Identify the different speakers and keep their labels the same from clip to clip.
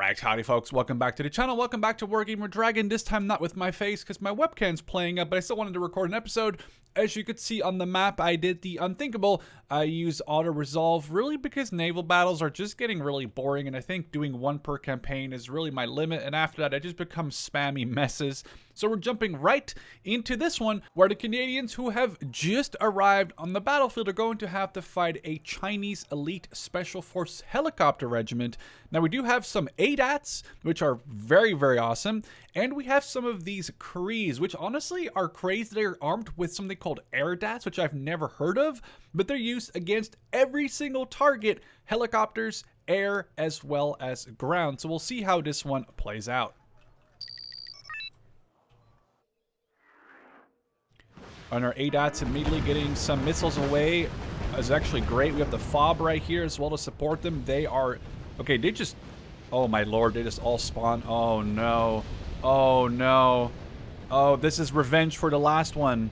Speaker 1: Alright, howdy folks, welcome back to the channel, welcome back to Wargame Red Dragon, this time not with my face because my webcam's playing up, but I still wanted to record an episode. As you could see on the map, I did the unthinkable. I used auto-resolve really because naval battles are just getting really boring, and I think doing one per campaign is really my limit, and after that I just become spammy messes. So we're jumping right into this one, where the Canadians who have just arrived on the battlefield are going to have to fight a Chinese elite special force helicopter regiment. Now we do have some ADATs, which are very, very awesome, and we have some of these Krees, which honestly are Krees that are armed with something called AirDATs, which I've never heard of, but they're used against every single target, helicopters, air, as well as ground. So we'll see how this one plays out. On our ADATs, immediately getting some missiles away is actually great. We have the FOB right here as well to support them. They are... Okay, they just... Oh my lord, they just all spawn. Oh no. Oh no. Oh, this is revenge for the last one.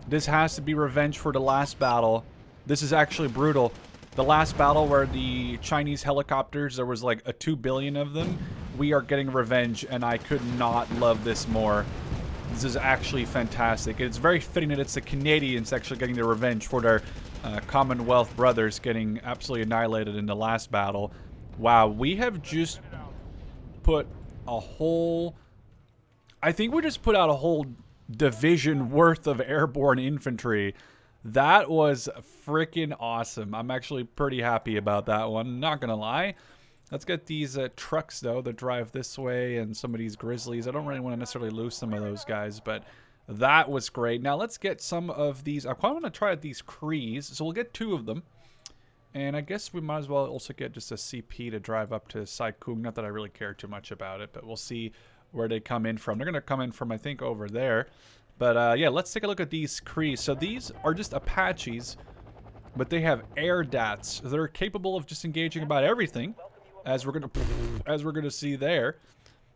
Speaker 1: This has to be revenge for the last battle. This is actually brutal. The last battle where the Chinese helicopters, there was like 2 billion of them. We are getting revenge, and I could not love this more. This is actually fantastic. It's very fitting that it's the Canadians actually getting their revenge for their Commonwealth brothers getting absolutely annihilated in the last battle. Wow, we have just put a whole... I think we just put out a whole division worth of airborne infantry. That was freaking awesome. I'm actually pretty happy about that one, not gonna lie. Let's get these trucks, though, that drive this way, and some of these Grizzlies. I don't really want to necessarily lose some of those guys, but that was great. Now, let's get some of these. I quite want to try out these Krees, so we'll get 2 of them. And I guess we might as well also get just a CP to drive up to Sai Kung. Not that I really care too much about it, but we'll see where they come in from. They're going to come in from, I think, over there. But, yeah, let's take a look at these Krees. So these are just Apaches, but they have AirDATs. They're capable of just engaging about everything, as we're gonna see there.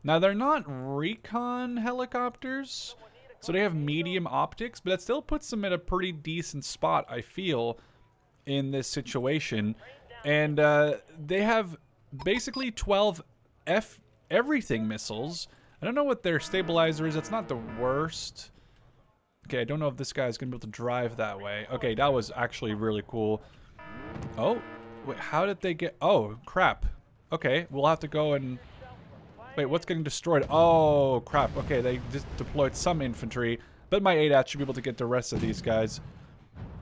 Speaker 1: Now, they're not recon helicopters, so they have medium optics, but that still puts them at a pretty decent spot, I feel, in this situation. And they have basically 12 everything missiles. I don't know what their stabilizer is. It's not the worst. Okay, I don't know if this guy's gonna be able to drive that way. Okay, that was actually really cool. Oh, wait, how did they get... Oh, crap. Okay, we'll have to go and... Wait, what's getting destroyed? Oh, crap. Okay, they just deployed some infantry, but my ADAT should be able to get the rest of these guys.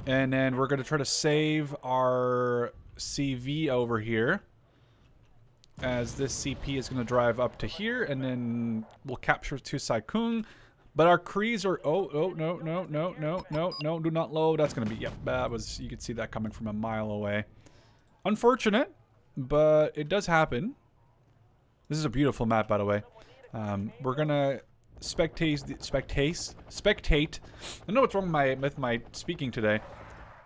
Speaker 1: And then we're going to try to save our CV over here, as this CP is going to drive up to here, and then we'll capture to Sai Kung. But our Krees are... Oh, no, do not load. That's going to be... Yep, that was... You could see that coming from a mile away. Unfortunate, but it does happen. This is a beautiful map, by the way. We're gonna spectate. I don't know what's wrong with my speaking today.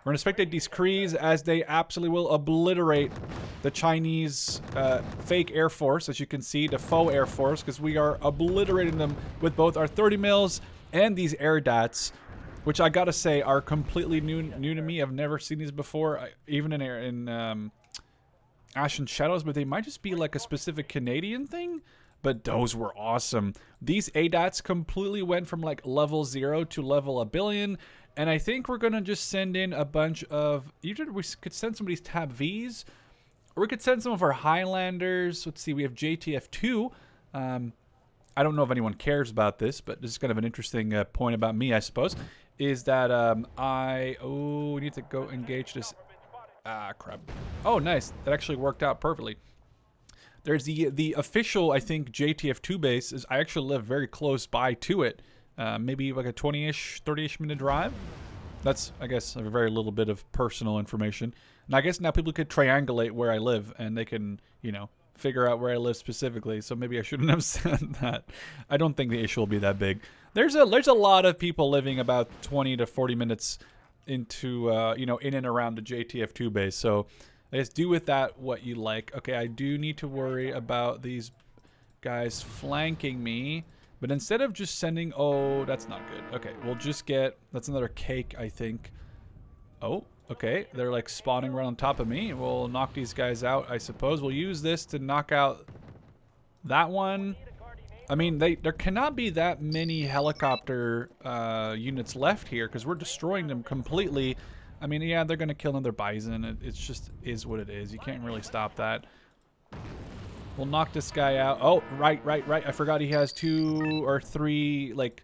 Speaker 1: We're gonna spectate these Krees as they absolutely will obliterate the Chinese fake Air Force, as you can see, the faux Air Force, because we are obliterating them with both our 30 mils and these AirDATs, which I gotta say are completely new to me. I've never seen these before, even in Ashen Shadows, but they might just be like a specific Canadian thing. But those were awesome. These ADATs completely went from like level 0 to level 1 billion, and I think we're gonna just send in a bunch of... Either we could send some of these Tab Vs, or we could send some of our Highlanders. Let's see, we have JTF2. I don't know if anyone cares about this, but this is kind of an interesting point about me, I suppose, is that we need to go engage this... Ah, crap. Oh, nice. That actually worked out perfectly. There's the official, I think, JTF2 base. I actually live very close by to it. Maybe like a 20-ish, 30-ish minute drive. That's, I guess, a very little bit of personal information. And I guess now people could triangulate where I live, and they can, you know, figure out where I live specifically. So maybe I shouldn't have said that. I don't think the issue will be that big. There's a lot of people living about 20 to 40 minutes into, you know, in and around the JTF2 base. So I guess do with that what you like. Okay, I do need to worry about these guys flanking me. But instead of just sending... Oh, that's not good. Okay, we'll just get... That's another cake, I think. Oh, okay. They're like spawning right on top of me. We'll knock these guys out, I suppose. We'll use this to knock out That one, I mean, there cannot be that many helicopter units left here because we're destroying them completely. I mean, yeah, they're going to kill another bison. It's just is what it is. You can't really stop that. We'll knock this guy out. Oh, right. I forgot he has 2 or 3, like,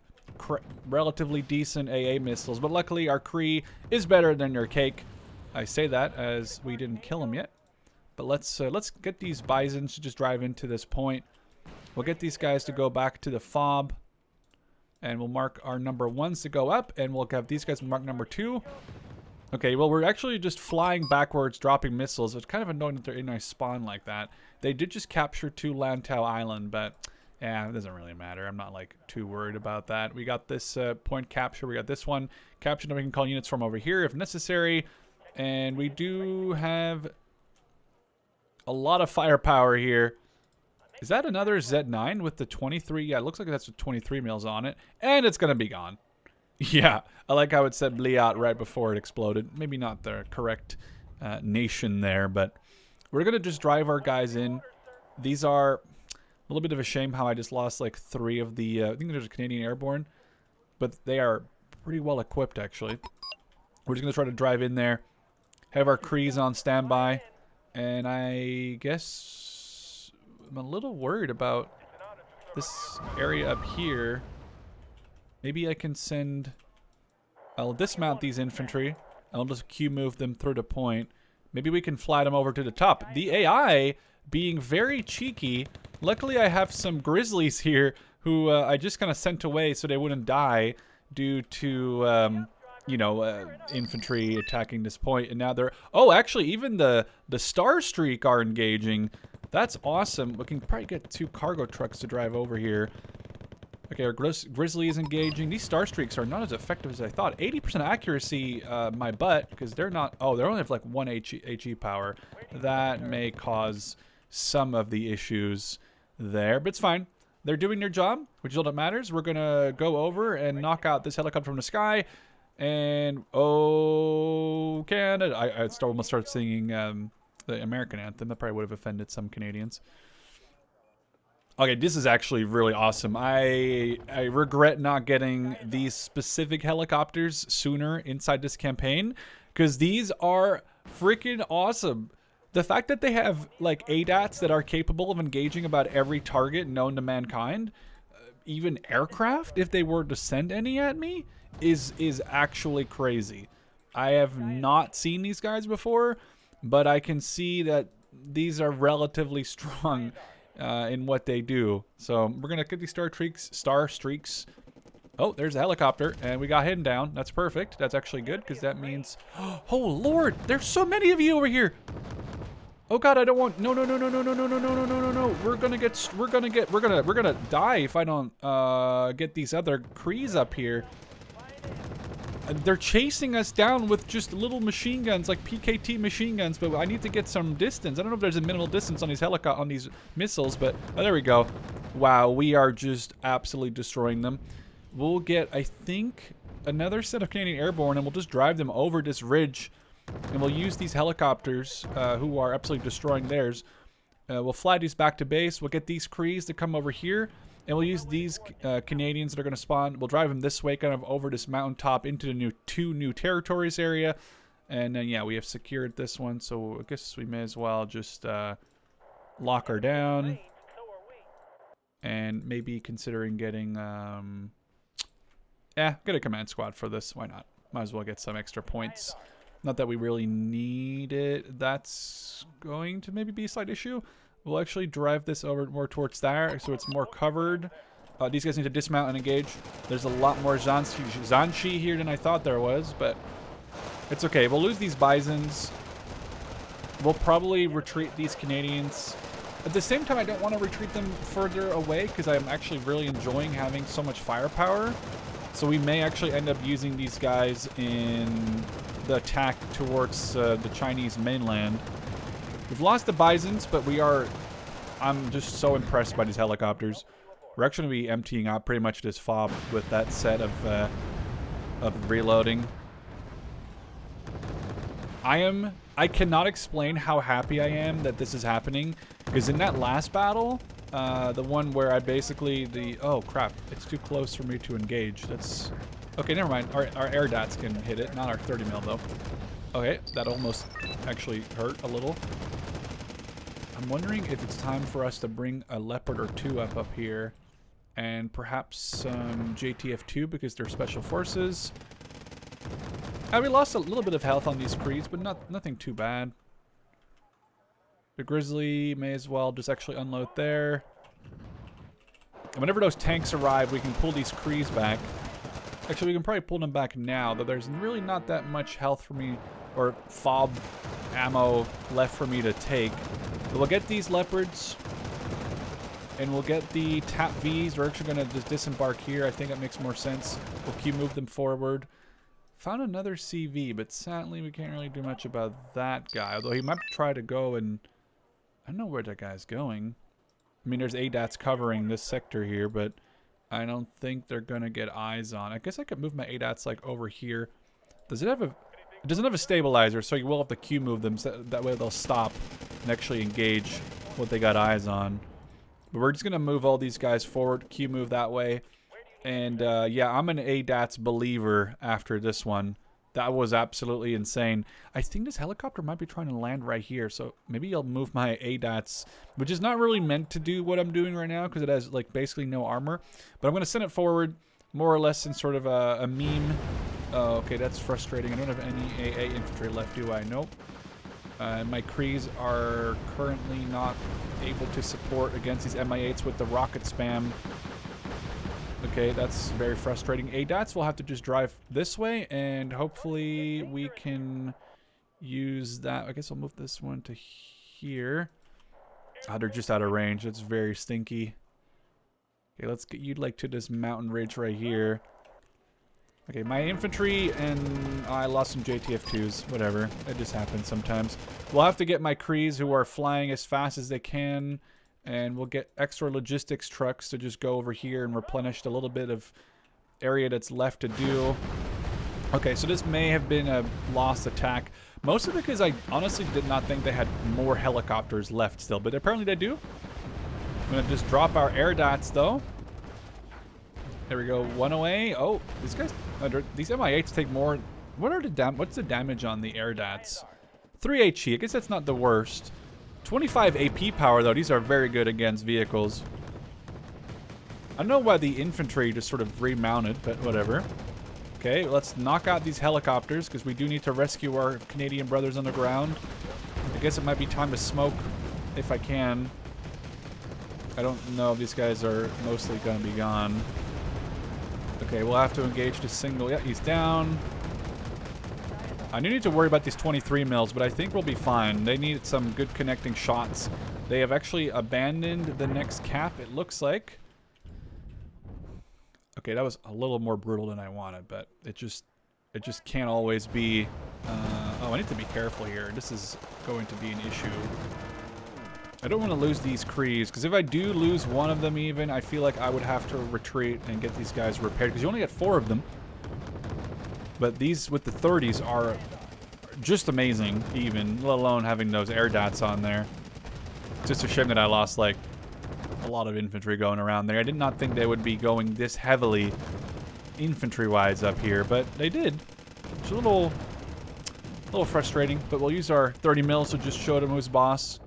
Speaker 1: relatively decent AA missiles. But luckily, our Kree is better than your cake. I say that as we didn't kill him yet. But let's get these bisons to just drive into this point. We'll get these guys to go back to the fob. And we'll mark our number 1s to go up. And we'll have these guys mark number 2. Okay, well, we're actually just flying backwards, dropping missiles. It's kind of annoying that they're in a spawn like that. They did just capture 2 Lantau Island, but yeah, it doesn't really matter. I'm not, like, too worried about that. We got this point capture. We got this one captured, and we can call units from over here if necessary. And we do have a lot of firepower here. Is that another Z9 with the 23? Yeah, it looks like that's with 23 mils on it. And it's going to be gone. Yeah, I like how it said Bliat right before it exploded. Maybe not the correct nation there, but we're going to just drive our guys in. These are a little bit of a shame how I just lost like 3 of the, I think there's a Canadian Airborne, but they are pretty well equipped actually. We're just going to try to drive in there, have our Krees on standby, and I guess I'm a little worried about this area up here. Maybe I can send... I'll dismount these infantry, and I'll just Q-move them through the point. Maybe we can fly them over to the top. The AI being very cheeky. Luckily, I have some grizzlies here who I just kind of sent away so they wouldn't die due to, you know, infantry attacking this point. And now they're... Oh, actually, even the Star Streak are engaging. That's awesome. We can probably get 2 cargo trucks to drive over here. Okay, our Grizzly is engaging. These Star Streaks are not as effective as I thought. 80% accuracy, my butt, because they're not... Oh, they only have like 1 HE power. That may cause some of the issues there, but it's fine. They're doing their job, which is all that matters. We're going to go over and knock out this helicopter from the sky. And, oh, Canada. I almost started singing the American anthem. That probably would have offended some Canadians. Okay, this is actually really awesome. I regret not getting these specific helicopters sooner inside this campaign, because these are freaking awesome. The fact that they have, like, ADATs that are capable of engaging about every target known to mankind, even aircraft, if they were to send any at me, is actually crazy. I have not seen these guys before, but I can see that these are relatively strong in what they do. So we're gonna get these Star Streaks. Oh, there's a helicopter, and we got him down. That's perfect. That's actually good because that means, oh Lord, there's so many of you over here. Oh God, I don't want. No. We're gonna die if I don't get these other Krees up here. They're chasing us down with just little machine guns, like PKT machine guns, but I need to get some distance. I don't know if there's a minimal distance on these missiles, but oh, there we go. Wow, we are just absolutely destroying them. We'll get, I think, another set of Canadian Airborne, and we'll just drive them over this ridge, and we'll use these helicopters, who are absolutely destroying theirs. We'll fly these back to base. We'll get these Krees to come over here. And we'll use these Canadians that are going to spawn. We'll drive them this way, kind of over this mountaintop into the 2 new territories area. And then, yeah, we have secured this one. So I guess we may as well just lock her down. And maybe considering getting... get a command squad for this. Why not? Might as well get some extra points. Not that we really need it. That's going to maybe be a slight issue. We'll actually drive this over more towards there, so it's more covered. These guys need to dismount and engage. There's a lot more Zanshi here than I thought there was, but it's okay. We'll lose these Bisons. We'll probably retreat these Canadians. At the same time, I don't want to retreat them further away because I'm actually really enjoying having so much firepower. So we may actually end up using these guys in the attack towards the Chinese mainland. We've lost the Bisons, but I'm just so impressed by these helicopters. We're actually going to be emptying out pretty much this fob with that set of reloading. I cannot explain how happy I am that this is happening, because in that last battle, The one where I basically oh crap, it's too close for me to engage. That's okay. Never mind. Our air dots can hit it, not our 30 mil though. Okay, that almost actually hurt a little. I'm wondering if it's time for us to bring a Leopard or two up here, and perhaps some JTF2 because they're special forces. We lost a little bit of health on these Creeds, but nothing too bad. The Grizzly may as well just actually unload there. And whenever those tanks arrive, we can pull these Crees back. Actually, we can probably pull them back now, though there's really not that much health for me, or fob ammo left for me to take. But we'll get these Leopards, and we'll get the TAP Vs. We're actually going to just disembark here. I think that makes more sense. We'll keep move them forward. Found another CV, but sadly we can't really do much about that guy. Although he might try to go and... I don't know where that guy's going. I mean, there's ADATs covering this sector here, but I don't think they're going to get eyes on. I guess I could move my ADATs like over here. Does it have a... It doesn't have a stabilizer, so you will have to Q move them. So that way they'll stop and actually engage what they got eyes on. But we're just going to move all these guys forward. Q move that way. And yeah, I'm an ADATS believer after this one. That was absolutely insane. I think this helicopter might be trying to land right here, so maybe I'll move my ADATS, which is not really meant to do what I'm doing right now because it has like basically no armor. But I'm going to send it forward more or less in sort of a meme. Oh, okay, that's frustrating. I don't have any AA infantry left, do I? Nope. My Crees are currently not able to support against these MI8s with the rocket spam. Okay, that's very frustrating. ADATs will have to just drive this way, and hopefully we can use that. I guess I'll move this one to here. Oh, they're just out of range. It's very stinky. Okay, let's get you like to this mountain ridge right here. Okay, my infantry, and I lost some JTF2s. Whatever. It just happens sometimes. We'll have to get my Crees who are flying as fast as they can. And we'll get extra logistics trucks to just go over here and replenish the little bit of area that's left to do. Okay, so this may have been a lost attack. Mostly because I honestly did not think they had more helicopters left still. But apparently they do. I'm going to just drop our air dots, though. There we go. One away. Oh, these guys... these MI8s take more... What's the damage on the air dots? 3 HE. I guess that's not the worst. 25 AP power, though. These are very good against vehicles. I don't know why the infantry just sort of remounted, but whatever. Okay, let's knock out these helicopters, because we do need to rescue our Canadian brothers on the ground. I guess it might be time to smoke, if I can. I don't know if these guys are mostly going to be gone. Okay, we'll have to engage the single. Yeah, he's down. I do need to worry about these 23 mils, but I think we'll be fine. They need some good connecting shots. They have actually abandoned the next cap, it looks like. Okay, that was a little more brutal than I wanted, but it just can't always be... oh, I need to be careful here. This is going to be an issue. I don't want to lose these Crees, because if I do lose one of them even, I feel like I would have to retreat and get these guys repaired, because you only get 4 of them. But these with the 30s are just amazing, even, let alone having those air dots on there. It's just a shame that I lost, like, a lot of infantry going around there. I did not think they would be going this heavily infantry-wise up here, but they did. It's a little frustrating, but we'll use our 30 mils to just show them who's boss.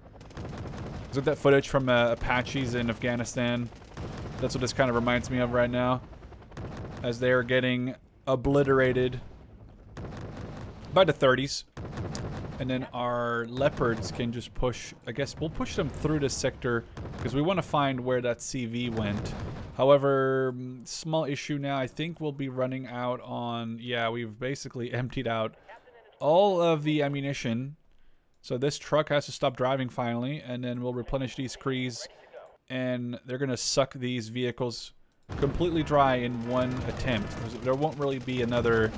Speaker 1: Is it that footage from Apaches in Afghanistan? That's what this kind of reminds me of right now. As they are getting obliterated by the 30s. And then our Leopards can just push, I guess we'll push them through this sector because we want to find where that CV went. However, small issue now, I think we'll be running out on, yeah, we've basically emptied out all of the ammunition. So this truck has to stop driving finally, and then we'll replenish these Crees, and they're going to suck these vehicles completely dry in one attempt. There won't really be another...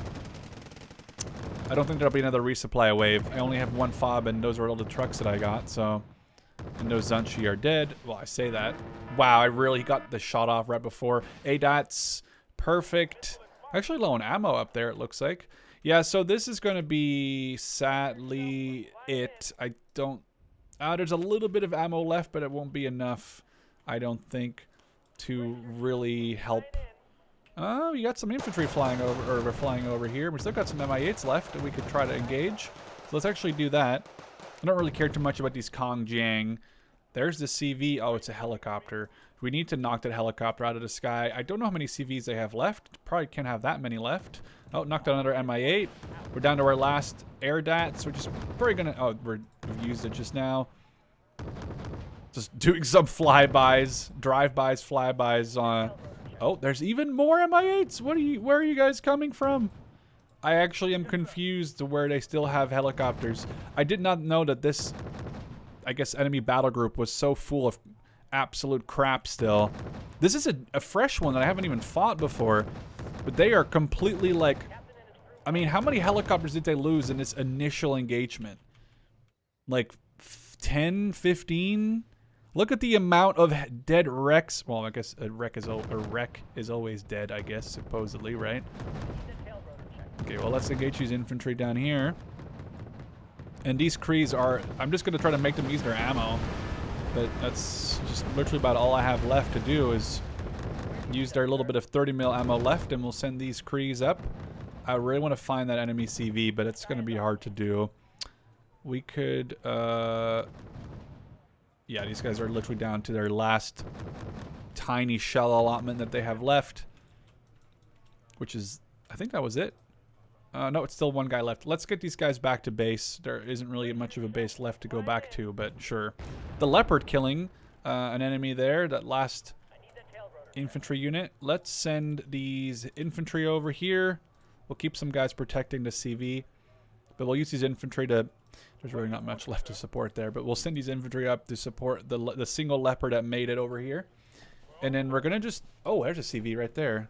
Speaker 1: I don't think there'll be another resupply wave. I only have 1 fob, and those are all the trucks that I got, so... And those Zunchi are dead. Well, I say that. Wow, I really got the shot off right before. ADATs, perfect. Actually low on ammo up there, it looks like. Yeah, so this is going to be, sadly, it. I don't... there's a little bit of ammo left, but it won't be enough. I don't think, to really help. Oh, you got some infantry flying over here. We still got some MI8s left that we could try to engage. So let's actually do that. I don't really care too much about these Kong Jiang. There's the CV. Oh, it's a helicopter. We need to knock that helicopter out of the sky. I don't know how many CVs they have left. Probably can't have that many left. Oh, knocked out another MI8. We're down to our last air DATs, which is probably gonna. Oh, we've used it just now. Just doing some flybys, drive-bys, flybys on. Oh, there's even more MI8s. Where are you guys coming from? I actually am confused to where they still have helicopters. I did not know that this, I guess, enemy battle group was so full of absolute crap still. This is a fresh one that I haven't even fought before. But they are completely like, I mean, how many helicopters did they lose in this initial engagement? Like 10, 15? Look at the amount of dead wrecks. Well, I guess a wreck is always dead, I guess, supposedly, right? Okay, well, let's engage these infantry down here. And these Krees are, I'm just going to try to make them use their ammo. But that's just literally about all I have left to do is use their little bit of 30 mil ammo left, and we'll send these Krees up. I really want to find that enemy CV, but it's going to be hard to do. We could, yeah, these guys are literally down to their last tiny shell allotment that they have left. Which is, I think that was it. No, it's still one guy left. Let's get these guys back to base. There isn't really much of a base left to go back to, but sure. The Leopard killing an enemy there, that last infantry unit. Let's send these infantry over here. We'll keep some guys protecting the CV. But we'll use these infantry to... There's really not much left to support there, but we'll send these infantry up to support the single Leopard that made it over here. And then we're going to just... Oh, there's a CV right there.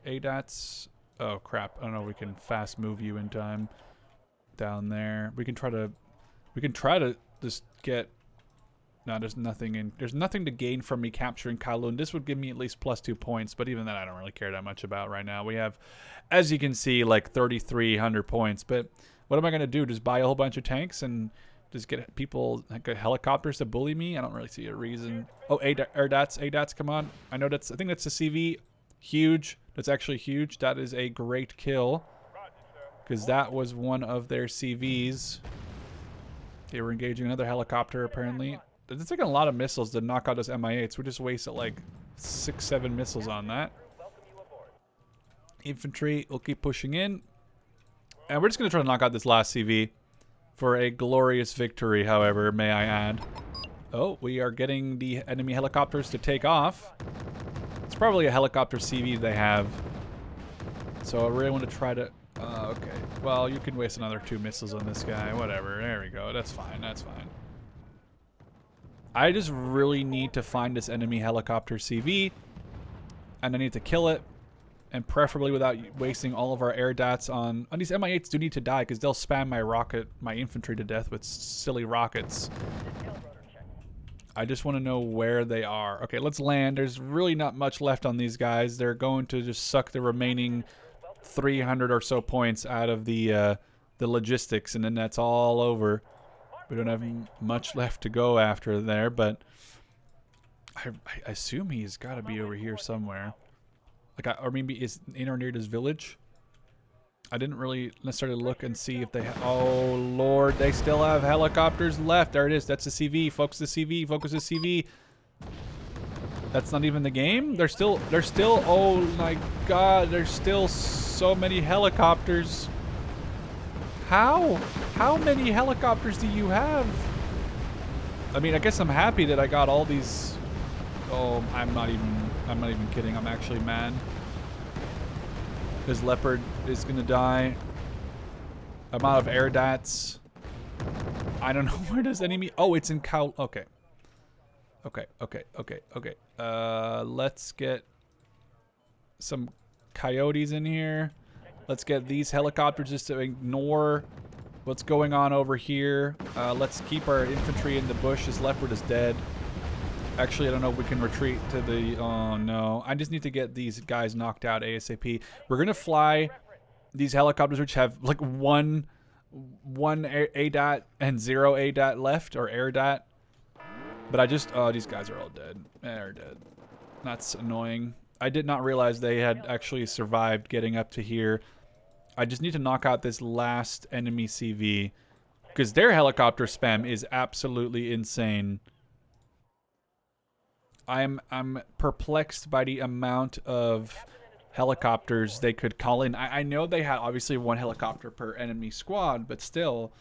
Speaker 1: ADATs. Oh, crap. I don't know if we can fast move you in time down there. We can try to just get... No, there's nothing to gain from me capturing Kowloon. This would give me at least +2 points, but even that I don't really care that much about right now. We have, as you can see, like 3,300 points. But what am I going to do? Just buy a whole bunch of tanks and just get people, like, helicopters to bully me? I don't really see a reason. Oh, ADATs, come on. I know I think that's a CV. Huge. That's actually huge. That is a great kill. Because that was one of their CVs. They were engaging another helicopter, apparently. It's taking a lot of missiles to knock out those MI8s. We just wasted like 6-7 missiles on that. Infantry will keep pushing in. And we're just going to try to knock out this last CV for a glorious victory, however, may I add. Oh, we are getting the enemy helicopters to take off. It's probably a helicopter CV they have. So I really want to try to... okay. Well, you can waste another 2 missiles on this guy. Whatever. There we go. That's fine. That's fine. I just really need to find this enemy helicopter CV, and I need to kill it, and preferably without wasting all of our air DATs on these MI8s. Do need to die because they'll spam my infantry to death with silly rockets. I just want to know where they are. Okay, let's land. There's really not much left on these guys. They're going to just suck the remaining 300 or so points out of the logistics, and then that's all over. We don't have much left to go after there, but I assume he's got to be over here somewhere. Like, or maybe is in or near this village. I didn't really necessarily look and see if they have... Oh, Lord, they still have helicopters left. There it is. That's the CV. Focus the CV. Focus the CV. That's not even the game? They're still... Oh, my God. There's still so many helicopters. How? How many helicopters do you have? I mean, I guess I'm happy that I got all these. Oh, I'm not even kidding. I'm actually mad. This Leopard is gonna die. I'm out of air DATs. I don't know where does enemy. Oh, it's in Cow. Okay. Okay. Let's get some coyotes in here. Let's get these helicopters just to ignore what's going on over here. Let's keep our infantry in the bush. This Leopard is dead. Actually, I don't know if we can retreat to the... Oh, no. I just need to get these guys knocked out ASAP. We're going to fly these helicopters, which have like one ADAT and 0 ADAT left, or air DAT. But I just, oh, these guys are all dead. They're dead. That's annoying. I did not realize they had actually survived getting up to here. I just need to knock out this last enemy CV, because their helicopter spam is absolutely insane. I'm perplexed by the amount of helicopters they could call in. I know they had obviously 1 helicopter per enemy squad, but still.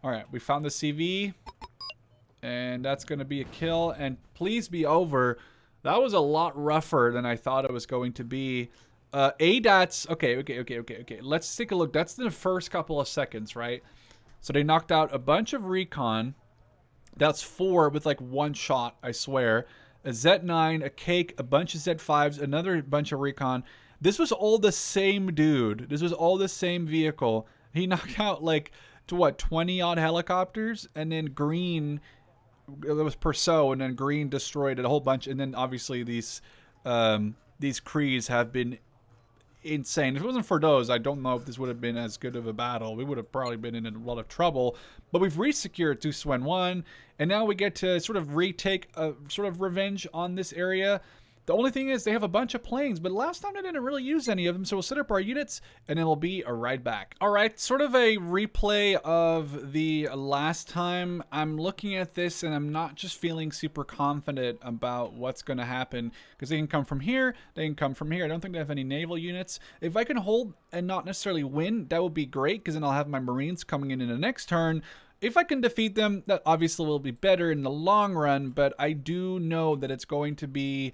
Speaker 1: All right, we found the CV, and that's going to be a kill. And please be over. That was a lot rougher than I thought it was going to be. ADATs, okay. Let's take a look. That's in the first couple of seconds, right? So they knocked out a bunch of recon. That's 4 with like 1 shot, I swear. A Z9, a cake, a bunch of Z5s, another bunch of recon. This was all the same dude. This was all the same vehicle. He knocked out like, to what, 20 odd helicopters? And then green, it was Perso, and then green destroyed a whole bunch. And then obviously these Krees have been insane. If it wasn't for those, I don't know if this would have been as good of a battle. We would have probably been in a lot of trouble. But we've resecured to Swen 1, and now we get to sort of retake a sort of revenge on this area. The only thing is they have a bunch of planes, but last time they didn't really use any of them, so we'll set up our units, and then it'll be a ride back. All right, sort of a replay of the last time. I'm looking at this, and I'm not just feeling super confident about what's going to happen, because they can come from here, they can come from here. I don't think they have any naval units. If I can hold and not necessarily win, that would be great, because then I'll have my Marines coming in the next turn. If I can defeat them, that obviously will be better in the long run, but I do know that it's going to be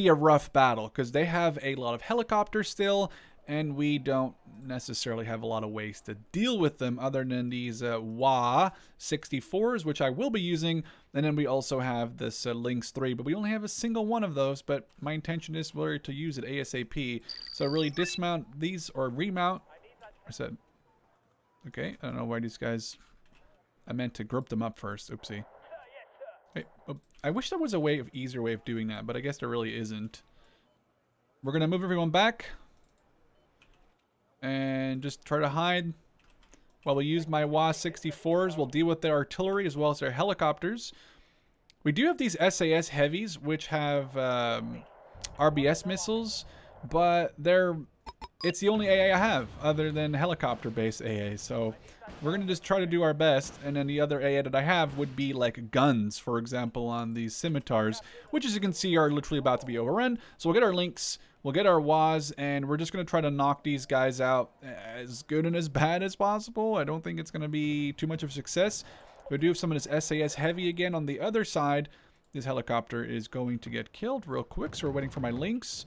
Speaker 1: a rough battle, because they have a lot of helicopters still, and we don't necessarily have a lot of ways to deal with them other than these WA 64s, which I will be using. And then we also have this Lynx 3, but we only have a single one of those, but my intention is really to use it ASAP. So really dismount these, or remount. I said, okay, I don't know why these guys, I meant to group them up first. Oopsie. Hey, I wish there was a easier way of doing that, but I guess there really isn't. We're going to move everyone back and just try to hide while we use my WA 64s. We'll deal with their artillery as well as their helicopters. We do have these SAS heavies, which have RBS missiles, but it's the only AA I have other than helicopter-based AA, so we're going to just try to do our best. And then the other AA that I have would be like guns, for example, on these scimitars, which as you can see are literally about to be overrun. So we'll get our Lynx, we'll get our WAs, and we're just going to try to knock these guys out as good and as bad as possible. I don't think it's going to be too much of a success. We do have some of this SAS heavy again on the other side. This helicopter is going to get killed real quick, so we're waiting for my Lynx.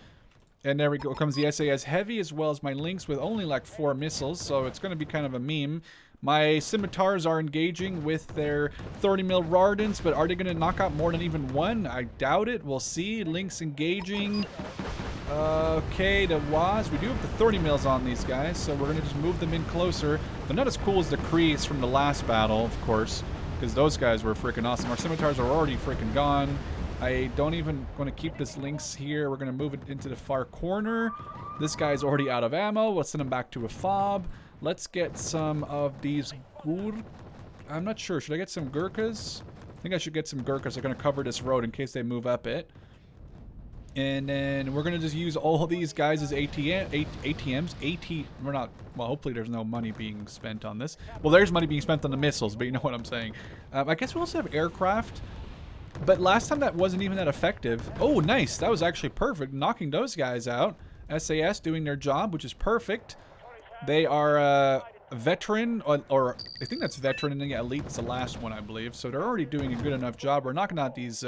Speaker 1: And there we go, comes the SAS heavy as well as my Lynx with only like 4 missiles, so it's going to be kind of a meme. My scimitars are engaging with their 30mm Rardens, but are they going to knock out more than even one? I doubt it. We'll see. Lynx engaging. Okay, the WAs. We do have the 30mm on these guys, so we're going to just move them in closer. They're not as cool as the Krees from the last battle, of course, because those guys were freaking awesome. Our scimitars are already freaking gone. I don't even want to keep this Lynx here. We're going to move it into the far corner. This guy's already out of ammo. Let's send him back to a fob. Let's get some of these I'm not sure. Should I get some Gurkhas? I think I should get some Gurkhas. They're going to cover this road in case they move up it. And then we're going to just use all these guys as ATMs. We're not, well, hopefully there's no money being spent on this. Well, there's money being spent on the missiles, but you know what I'm saying. I guess we also have aircraft. But last time that wasn't even that effective. Oh, nice. That was actually perfect. Knocking those guys out. SAS doing their job, which is perfect. They are veteran, or I think that's veteran, and then yeah, elite's the last one, I believe. So they're already doing a good enough job. We're knocking out these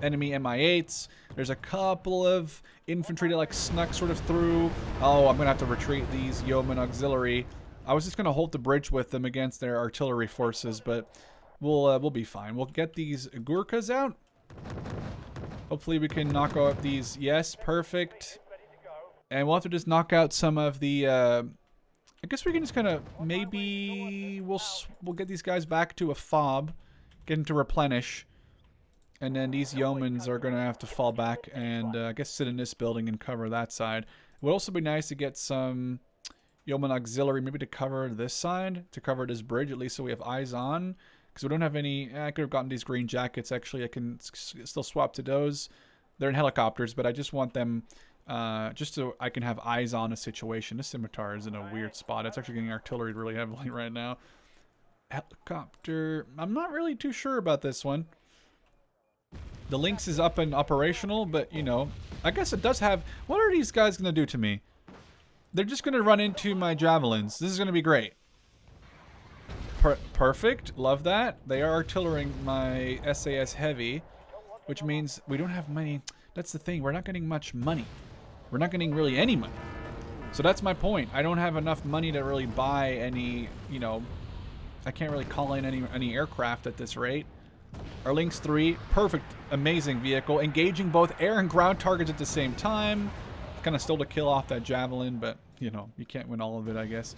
Speaker 1: enemy MI8s. There's a couple of infantry that like snuck sort of through. Oh, I'm going to have to retreat these yeoman auxiliary. I was just going to hold the bridge with them against their artillery forces, but we'll be fine. We'll get these Gurkhas out. Hopefully we can knock out these. Yes, perfect. And we'll have to just knock out some of the I guess we can just kind of, maybe we'll get these guys back to a fob, get them to replenish, and then these yeomans are going to have to fall back and I guess sit in this building and cover that side. It would also be nice to get some yeoman auxiliary maybe to cover this side, to cover this bridge, at least so we have eyes on. because we don't have any. I could have gotten these green jackets. Actually, I can still swap to those. They're in helicopters, but I just want them just so I can have eyes on a situation. This scimitar is in a weird spot. It's actually getting artillery really heavily right now. Helicopter. I'm not really too sure about this one. The Lynx is up and operational, but, you know, I guess it does have... What are these guys going to do to me? They're just going to run into my javelins. This is going to be great. Perfect. Love that. They are artillerying my SAS Heavy, which means we don't have money. That's the thing. We're not getting much money. We're not getting really any money. So that's my point. I don't have enough money to really buy any, you know... I can't really call in any aircraft at this rate. Our Lynx 3, perfect, amazing vehicle. Engaging both air and ground targets at the same time. Kind of still to kill off that javelin, but, you know, you can't win all of it, I guess.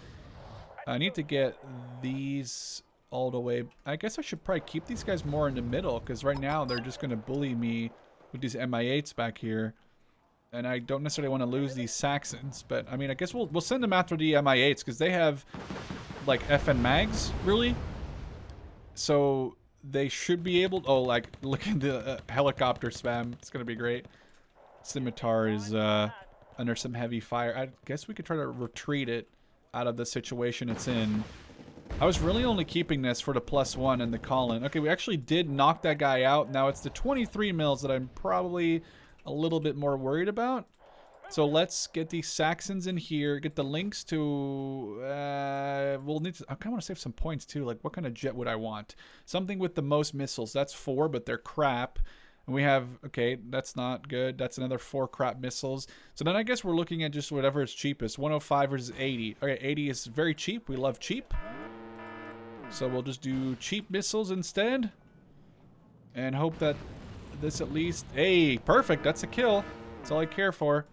Speaker 1: I need to get these all the way. I guess I should probably keep these guys more in the middle, because right now they're just going to bully me with these MI8s back here. And I don't necessarily want to lose these Saxons, but, I mean, I guess we'll send them after the MI8s, because they have, like, FN mags, really. So... They should be able to... Oh, like, look at the helicopter spam. It's going to be great. Scimitar is under some heavy fire. I guess we could try to retreat it out of the situation it's in. I was really only keeping this for the +1 and the call-in. Okay, we actually did knock that guy out. Now it's the 23 mils that I'm probably a little bit more worried about. So let's get these Saxons in here. Get the Lynx to... we'll need to... I kind of want to save some points, too. Like, what kind of jet would I want? Something with the most missiles. That's 4, but they're crap. And we have... Okay, that's not good. That's another 4 crap missiles. So then I guess we're looking at just whatever is cheapest. 105 versus 80. Okay, 80 is very cheap. We love cheap. So we'll just do cheap missiles instead. And hope that this at least... Hey, perfect. That's a kill. That's all I care for.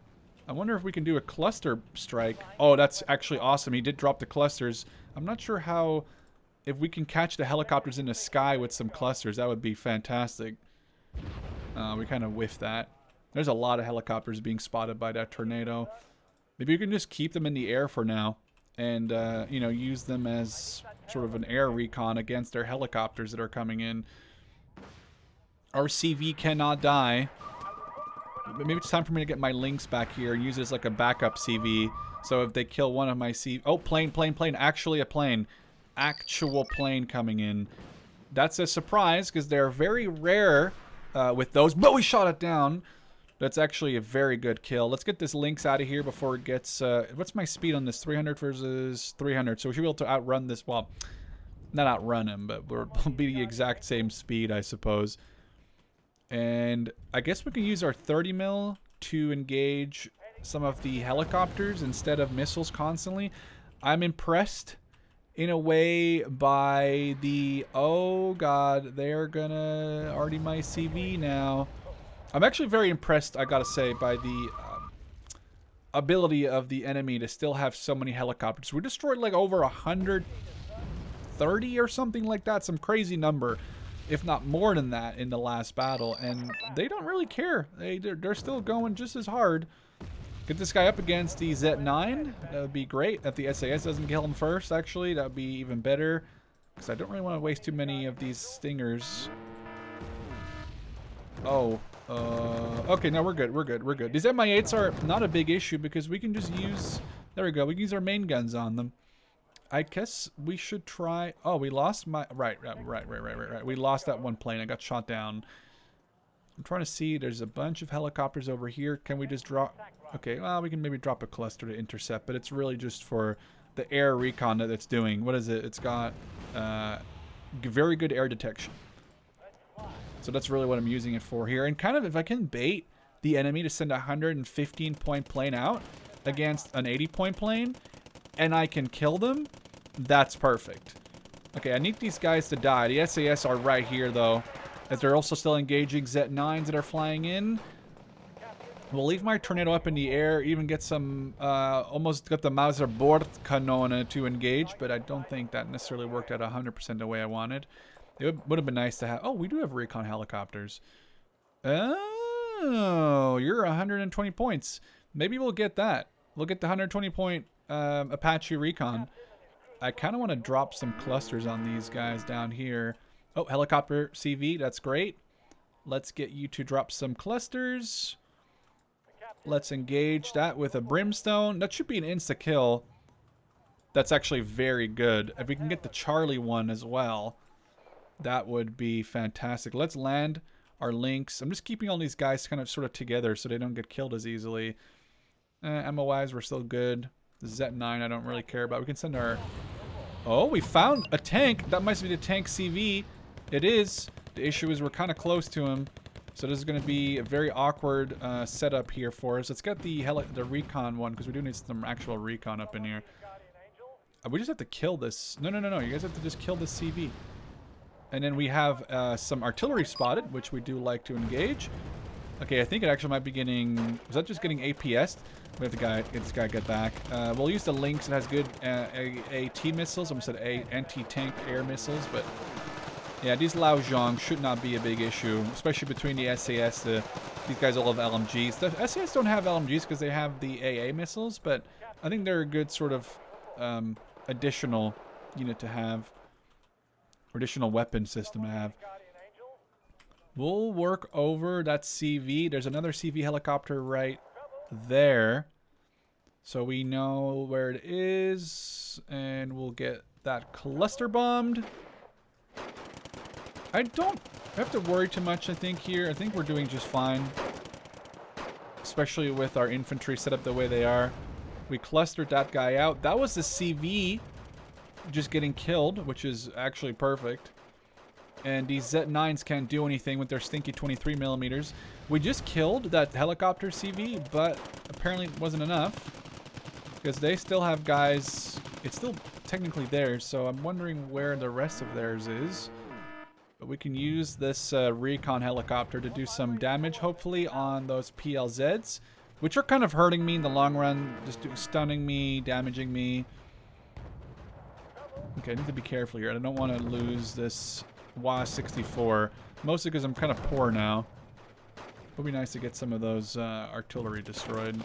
Speaker 1: I wonder if we can do a cluster strike. Oh, that's actually awesome. He did drop the clusters. I'm not sure how... If we can catch the helicopters in the sky with some clusters, that would be fantastic. We kind of whiffed that. There's a lot of helicopters being spotted by that tornado. Maybe we can just keep them in the air for now. And, you know, use them as sort of an air recon against their helicopters that are coming in. Our CV cannot die. Maybe it's time for me to get my Lynx back here and use it as like a backup CV. So if they kill one of my CV... Oh, plane. Actually a plane. Actual plane coming in. That's a surprise because they're very rare with those. But we shot it down. That's actually a very good kill. Let's get this Lynx out of here before it gets... what's my speed on this? 300 versus 300. So we should be able to outrun this. Well, not outrun him, but we'll be the exact same speed, I suppose. And I guess we can use our 30 mil to engage some of the helicopters instead of missiles constantly. I'm impressed in a way by the... Oh, God, they're gonna... Already my CV now. I'm actually very impressed, I gotta say, by the ability of the enemy to still have so many helicopters. We destroyed like over 130 or something like that. Some crazy number. If not more than that in the last battle, and they don't really care. They're still going just as hard. Get this guy up against the Z9. That would be great. If the SAS doesn't kill him first, actually, that would be even better. Because I don't really want to waste too many of these stingers. Oh. Okay, no, we're good. We're good. These MI8s are not a big issue because we can just use... There we go. We can use our main guns on them. I guess we should try... Oh, we lost my... Right. We lost that one plane. I got shot down. I'm trying to see. There's a bunch of helicopters over here. Can we just drop... Okay, well, we can maybe drop a cluster to intercept, but it's really just for the air recon that it's doing. What is it? It's got very good air detection. So that's really what I'm using it for here. And kind of if I can bait the enemy to send a 115-point plane out against an 80-point plane, and I can kill them, that's perfect. Okay, I need these guys to die. The SAS are right here, though, as they're also still engaging Z9s that are flying in. We'll leave my tornado up in the air, even get some, almost got the Mauser Bordkanone to engage, but I don't think that necessarily worked out 100% the way I wanted. It would have been nice to have... Oh, we do have recon helicopters. Oh, you're 120 points. Maybe we'll get that. We'll get the 120-point Apache recon. I kind of want to drop some clusters on these guys down here. Oh, helicopter CV. That's great. Let's get you to drop some clusters. Let's engage that with a brimstone. That should be an insta-kill. That's actually very good. If we can get the Charlie one as well, that would be fantastic. Let's land our links. I'm just keeping all these guys kind of sort of together so they don't get killed as easily. Ammo-wise, we're still good. The Z9 I don't really care about. We can send our... Oh, we found a tank. That must be the tank CV. It is. The issue is we're kind of close to him. So this is going to be a very awkward setup here for us. Let's get the recon one, because we do need some actual recon up in here. We just have to kill this. No. You guys have to just kill this CV. And then we have some artillery spotted, which we do like to engage. Okay, I think it actually might be getting... Was that just getting APS'd? We have to get this guy get back. We'll use the Lynx. It has good AT missiles. I almost said anti-tank air missiles, but... Yeah, these Lao Zhong should not be a big issue, especially between the SAS. These guys all have LMGs. The SAS don't have LMGs because they have the AA missiles, but I think they're a good sort of additional unit to have. Or additional weapon system to have. We'll work over that CV. There's another CV helicopter right there. So we know where it is. And we'll get that cluster bombed. I don't have to worry too much, I think, here. I think we're doing just fine. Especially with our infantry set up the way they are. We clustered that guy out. That was the CV just getting killed, which is actually perfect. And these Z9s can't do anything with their stinky 23 millimeters. We just killed that helicopter CV, but apparently it wasn't enough. Because they still have guys... It's still technically theirs, so I'm wondering where the rest of theirs is. But we can use this recon helicopter to do some damage, hopefully, on those PLZs, which are kind of hurting me in the long run, just stunning me, damaging me. Okay, I need to be careful here. I don't want to lose this WA-64, mostly because I'm kind of poor now. It would be nice to get some of those artillery destroyed.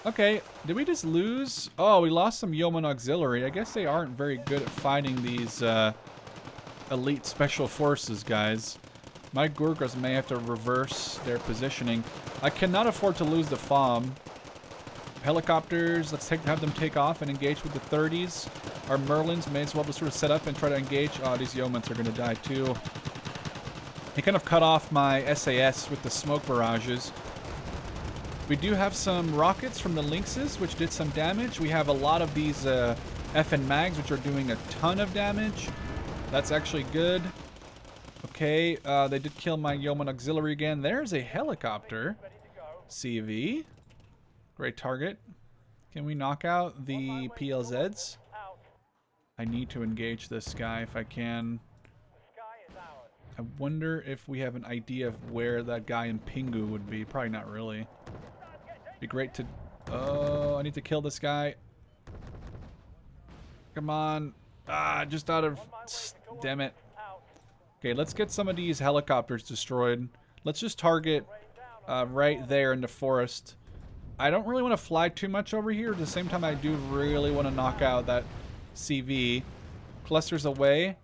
Speaker 1: Okay, did we just lose? Oh, we lost some Yeoman Auxiliary. I guess they aren't very good at fighting these... elite special forces guys. My Gurkhas may have to reverse their positioning. I cannot afford to lose the FOM. Helicopters, let's have them take off and engage with the 30s. Our Merlins may as well just sort of set up and try to engage. Oh, these Yeomans are going to die too. He kind of cut off my SAS with the smoke barrages. We do have some rockets from the Lynxes, which did some damage. We have a lot of these FN mags, which are doing a ton of damage. That's actually good. Okay, they did kill my Yeoman Auxiliary again. There's a helicopter. CV. Great target. Can we knock out the PLZs? I need to engage this guy if I can. I wonder if we have an idea of where that guy in Pingu would be. Probably not really. Be great to... Oh, I need to kill this guy. Come on. Ah, just out of... Damn it. Okay, let's get some of these helicopters destroyed. Let's just target right there in the forest. I don't really want to fly too much over here. At the same time, I do really want to knock out that CV. Clusters away.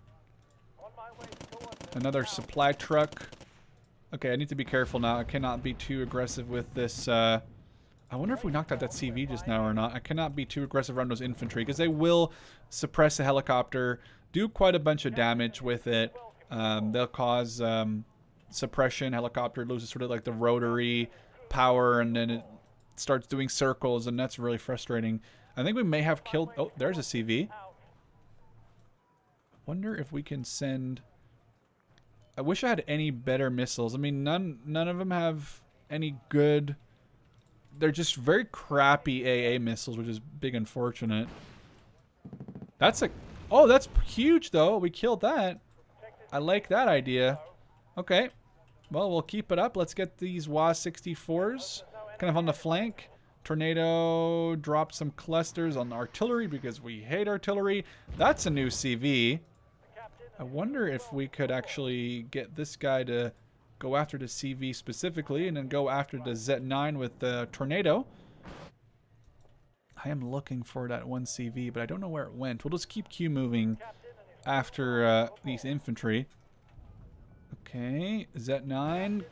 Speaker 1: Another supply truck. Okay, I need to be careful now. I cannot be too aggressive with this... I wonder if we knocked out that CV just now or not. I cannot be too aggressive around those infantry because they will suppress a helicopter, do quite a bunch of damage with it. They'll cause suppression. Helicopter loses sort of like the rotary power, and then it starts doing circles, and that's really frustrating. I think we may have killed... Oh, there's a CV. I wonder if we can send... I wish I had any better missiles. I mean, none of them have any good... They're just very crappy AA missiles, which is big unfortunate. That's a... Oh, that's huge, though. We killed that. I like that idea. Okay. Well, we'll keep it up. Let's get these WA-64s kind of on the flank. Tornado dropped some clusters on artillery because we hate artillery. That's a new CV. I wonder if we could actually get this guy to... go after the CV specifically, and then go after the Z9 with the Tornado. I am looking for that one CV, but I don't know where it went. We'll just keep Q moving. after these infantry. Okay, is that 9?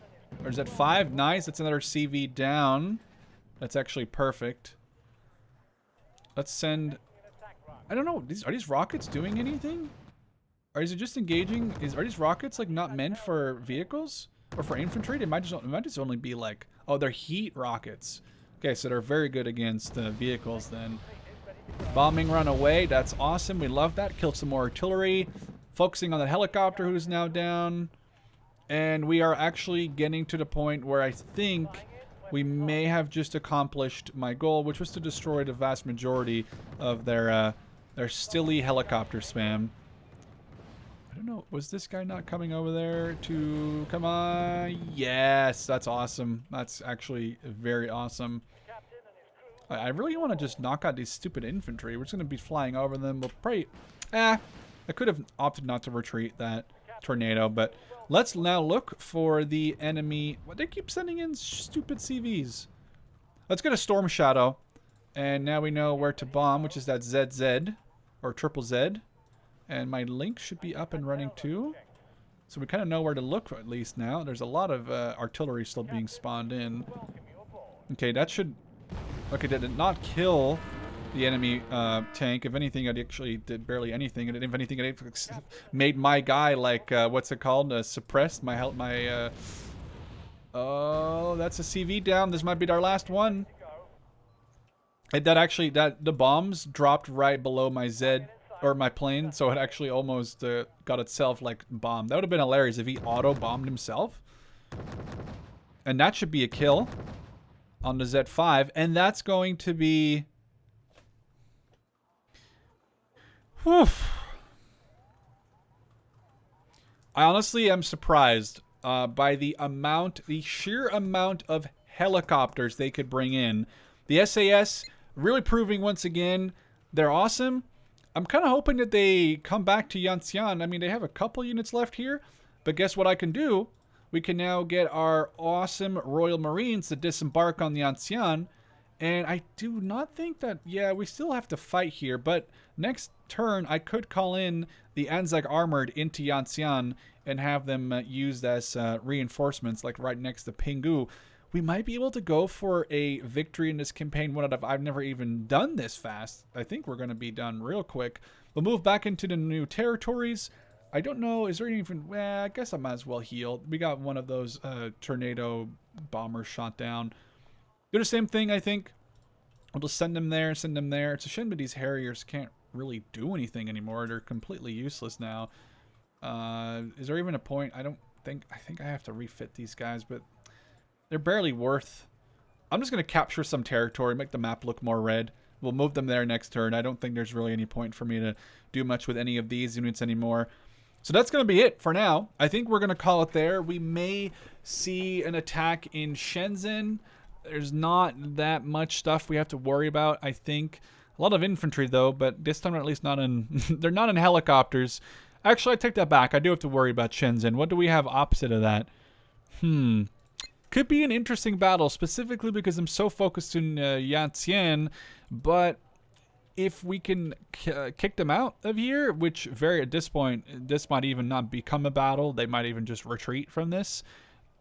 Speaker 1: Or is that 5? Nice, that's another CV down. That's actually perfect. Let's send... I don't know, are these rockets doing anything? Or is it just engaging? Are these rockets like not meant for vehicles? Or for infantry? It might just only be like... Oh, they're heat rockets. Okay, so they're very good against vehicles then. Bombing run away, that's awesome. We love that. Kill some more artillery. Focusing on the helicopter who's now down. And we are actually getting to the point where I think we may have just accomplished my goal, which was to destroy the vast majority of their stilly helicopter spam. I don't know, was this guy not coming over there to... Come on. Yes, that's awesome. That's actually very awesome. I really want to just knock out these stupid infantry. We're just going to be flying over them. We'll probably... I could have opted not to retreat that tornado, but let's now look for the enemy. What, they keep sending in stupid CVs. Let's get a Storm Shadow. And now we know where to bomb, which is that ZZ, or triple Z. And my link should be up and running too. So we kind of know where to look at least now. There's a lot of artillery still being spawned in. Okay, that should... Okay, that did not kill the enemy tank. If anything, it actually did barely anything. And if anything, it made my guy like, what's it called? Suppressed my health, oh, that's a CV down. This might be our last one. The bombs dropped right below my Z, or my plane, so it actually almost got itself like bombed. That would have been hilarious if he auto-bombed himself. And that should be a kill on the Z5, and that's going to be... Whew. I honestly am surprised by the sheer amount of helicopters they could bring in. The SAS really proving once again they're awesome. I'm kind of hoping that they come back to Yantian. I mean, they have a couple units left here, but guess what I can do? We can now get our awesome Royal Marines to disembark on the Yantian. And I do not think that... Yeah, we still have to fight here, but next turn I could call in the Anzac Armored into Yantian and have them used as reinforcements, like right next to Pingu. We might be able to go for a victory in this campaign. I've never even done this fast. I think we're going to be done real quick. We'll move back into the new territories. I don't know, is there even... Well, I guess I might as well heal. We got one of those tornado bombers shot down. Do the same thing, I think. We'll just send them there, send them there. It's a shame that these Harriers can't really do anything anymore. They're completely useless now. Is there even a point? I think I have to refit these guys, but they're barely worth... I'm just going to capture some territory, make the map look more red. We'll move them there next turn. I don't think there's really any point for me to do much with any of these units anymore. So that's going to be it for now. I think we're going to call it there. We may see an attack in Shenzhen. There's not that much stuff we have to worry about, I think. A lot of infantry, though, but this time at least not in... they're not in helicopters. Actually, I take that back. I do have to worry about Shenzhen. What do we have opposite of that? Could be an interesting battle, specifically because I'm so focused in Yantian, but if we can kick them out of here, which at this point, this might even not become a battle. They might even just retreat from this.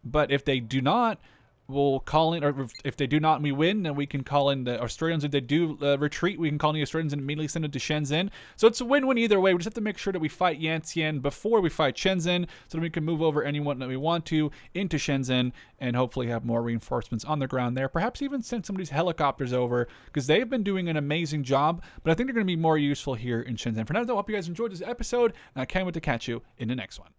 Speaker 1: But if they do not, we'll call in, or if they do not and we win, then we can call in the Australians. If they do retreat, we can call in the Australians and immediately send it to Shenzhen. So it's a win-win either way. We just have to make sure that we fight Yantian before we fight Shenzhen, so that we can move over anyone that we want to into Shenzhen and hopefully have more reinforcements on the ground there. Perhaps even send some of these helicopters over, because they've been doing an amazing job, but I think they're going to be more useful here in Shenzhen. For now, though, I hope you guys enjoyed this episode, and I can't wait to catch you in the next one.